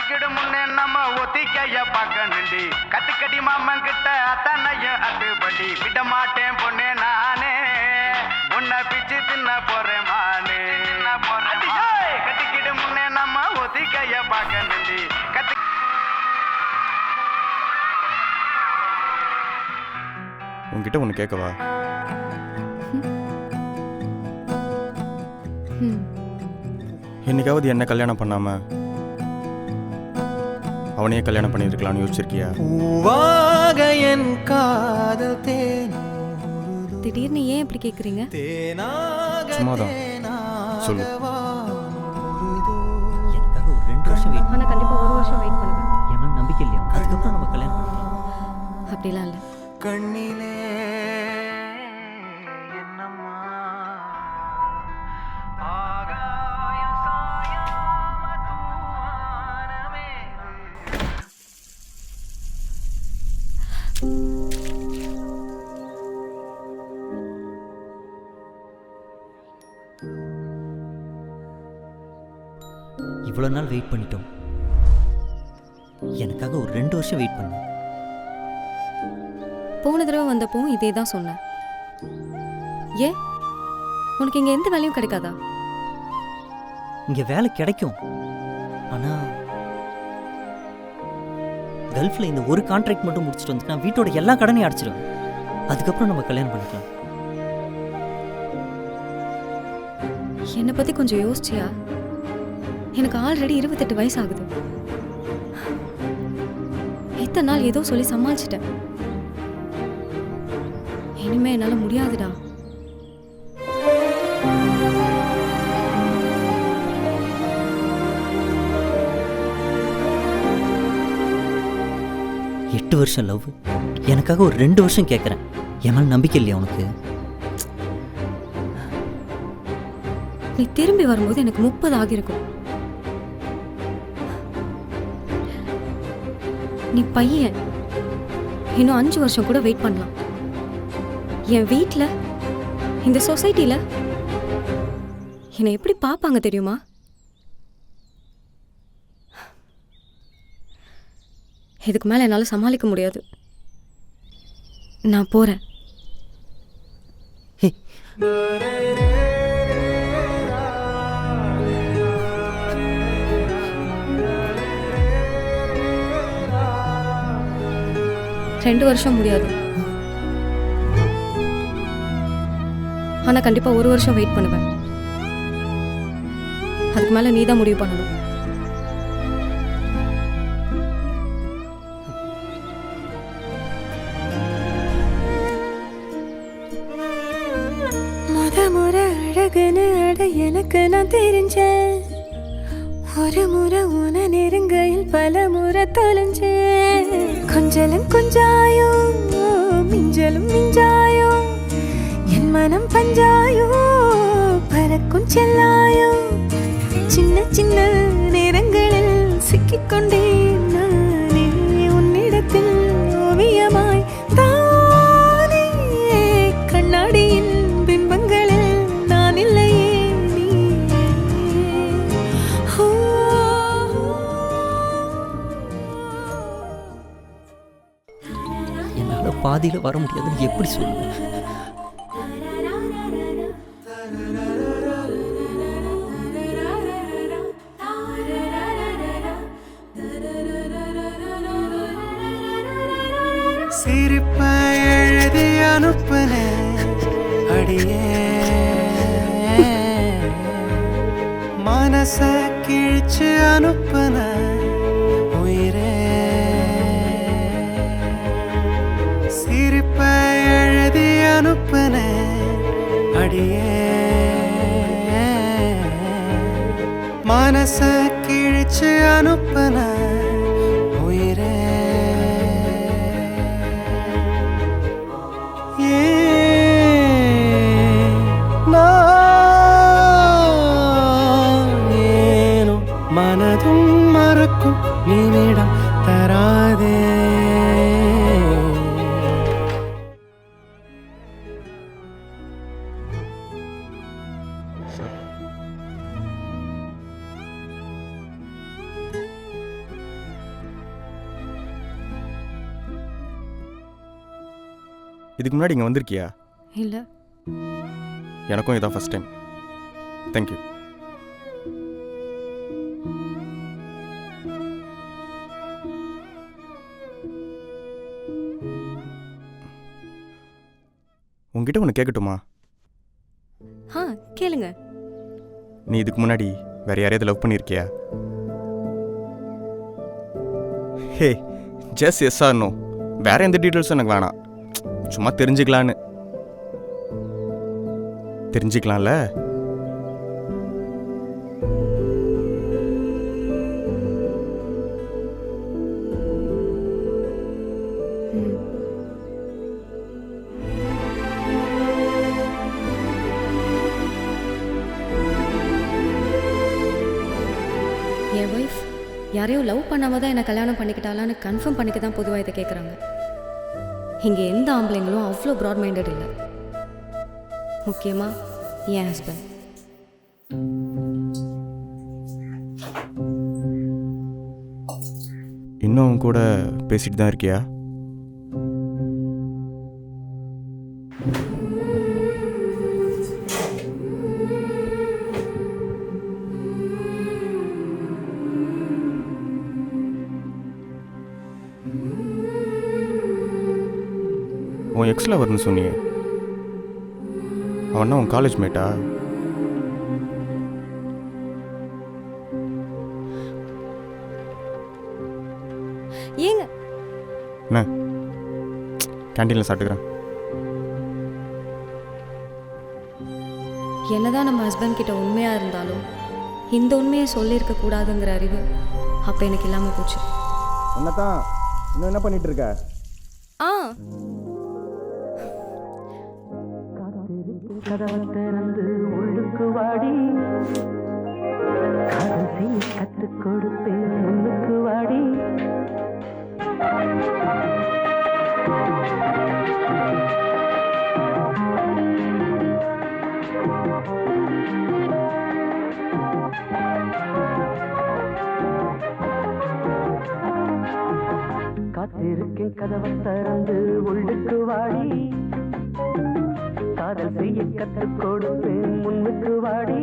கட்டிக்கிடு முன்னே நம்ம ஒத்திக்கைய பார்க்கணுண்டி கத்துக்கடி மாமன் கிட்ட அத்தனையும் அட்டுப்படி விட மாட்டேன் பொண்ணே நானே உன்னை பிச்சு தின்ன போறேன் மானே கட்டிக்கிடு முன்னே நம்ம ஒத்திக்கைய பார்க்கணுண்டி உன்கிட்ட ஒன்று கேட்கவா? என்னைக்காவது என்ன கல்யாணம் பண்ணாம அவனையே கல்யாணம் பண்ணியிருக்கலாம்னு யோசிச்சிருக்கியா? என் காதல் திடீர்னு ஏன் இப்படி கேட்குறீங்க? சும்மாதான் சொல்லு. எனக்காக ஒரு 2 வருஷம் வெயிட் ஆனால் கண்டிப்பாக 1 வருஷம் வெயிட் பண்ணுவேன். என் நம்பிக்கை இல்லையா? அதுக்கப்புறம் நம்ம கல்யாணம் பண்ணலாம். அப்படிலாம் இல்லை. கண்ணிலே இவ்வளோ நாள் வெயிட் பண்ணிட்டோம். எனக்காக ஒரு 2 வருஷம் வெயிட் பண்ண. போன தடவை வந்தப்பவும் இதே தான் சொன்னேன். ஏன் உனக்கு இங்கே எந்த வேலையும் கிடைக்காதா? இங்கே வேலை கிடைக்கும், ஆனால் கல்ஃபில் இந்த ஒரு கான்ட்ராக்ட் மட்டும் முடிச்சுட்டு வந்துட்டு நான் வீட்டோட எல்லா கடனையும் அடைச்சிடுவேன். அதுக்கப்புறம் நம்ம கல்யாணம் பண்ணிக்கலாம். என்னை பற்றி கொஞ்சம் யோசிச்சியா? எனக்கு ஆல்ரெடி 28 வயசு ஆகுது. இத்தனை நாள் ஏதோ சொல்லி சமாளிச்சிட்டேன். இனிமே என்னால முடியாதுடா. எட்டு வருஷம் லவ், எனக்காக ஒரு 2 வருஷம் கேட்குறேன். என் மேலே நம்பிக்கை இல்லையா உனக்கு? நீ திரும்பி வரும்போது எனக்கு 30 ஆகியிருக்கும். நீ பையன், இன்னும் 5 வருஷம் கூட வெயிட் பண்ணலாம். என் வீட்டில், இந்த சொசைட்டியில் என்னை எப்படி பார்ப்பாங்க தெரியுமா? இதுக்கு மேலே என்னால் சமாளிக்க முடியாது. நான் போகிறேன். ரெண்டு வருஷம் முடியாது, ஆனா கண்டிப்பா 1 வருஷம் வெயிட் பண்ணுவேன். அதுக்கு மேல நீ தான் முடிவு பண்ணணும். முறை அழகுன்னு அட எனக்கு நான் தெரிஞ்சேன். ஒரு முறை உன நெருங்கையில் பல முறை தொலைஞ்சேன். கொஞ்சலும் கொஞ்சாயோ மிஞ்சலும் மிஞ்சாயோ என் மனம் பஞ்சாயோ பறக்கும் செல்லாயோ. சின்ன சின்ன நேரங்களில் சிக்கிக்கொண்டேன் நானே உன்னிடத்தில் ஓவியமாய் தானே. கண்ணாடியின் பிம்பங்களில் நான் இல்லையே நீ. என்னால பாதியில வர முடியாதுன்னு எப்படி சொல்லுவேன்? சிரிப்பை எழுதி அனுப்புன அடியே மனச கிழிச்சு அனுப்புன உயிரே. சிரிப்பை எழுதி அனுப்புன அடியே மனச கிழிச்சு அனுப்புன உயிரே. மனதும் மறக்கும் நிமிடம் தராதே. இதுக்கு முன்னாடி இங்கே வந்திருக்கியா? இல்லை. எனக்கும் இதான் ஃபஸ்ட் டைம். தேங்க்யூ. உங்ககிட்ட ஒன்று கேட்கட்டுமா? கேளுங்க. நீ இதுக்கு முன்னாடி வேற யாரையாவது லவ் பண்ணியிருக்கியா? ஹே, ஜஸ்ட் எஸ் ஆர் நோ. வேற எந்த டீட்டெயில்ஸும் எனக்கு வேணாம். சும்மா தெரிஞ்சுக்கலான்னு. தெரிஞ்சுக்கலாம்ல? என் ஒய்ஃப் யாரையும் லவ் பண்ணாம தான் என்னை கல்யாணம் பண்ணிக்கிட்டாலான்னு கன்ஃபார்ம் பண்ணிக்க தான் பொதுவாக இதை கேட்குறாங்க. இங்கே எந்த ஆம்பளைங்களும் அவ்வளோ ப்ராட் மைண்டட் இல்லை. முக்கியமாக என் ஹஸ்பண்ட். இன்னும் கூட பேசிட்டு தான் இருக்கியா? உன் எக்ஸ் லவர்னு சொன்னியே, அவனா உன் காலேஜ் மேட்டா? ஏங்க என்ன கேன்டீனில் சாப்பிட்டுக்கிறேன். என்னதான் நம்ம ஹஸ்பண்ட் கிட்ட உண்மையாக இருந்தாலும் இந்த உண்மையை சொல்லியிருக்க கூடாதுங்கிற அறிவு அப்போ எனக்கு இல்லாமல் போச்சு. உன்னதான் இன்னும் என்ன பண்ணிட்டு இருக்க? ஆ கதவை திறந்து உள்ளுக்கு வாடி, காதல் செய்ய கற்றுக் கொடுப்பேன் முன்னுக்கு வாடி. காத்திருக்கேன் கதவை திறந்து உள்ளுக்கு வாடி, காதல் செய்ய கற்றுக் கொடுப்பேன் முன்னுக்கு வாடி.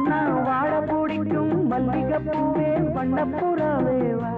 நான் வாழ பிடிக்கும் மல்லிகை பூவே வண்ணப்புறாவே வா.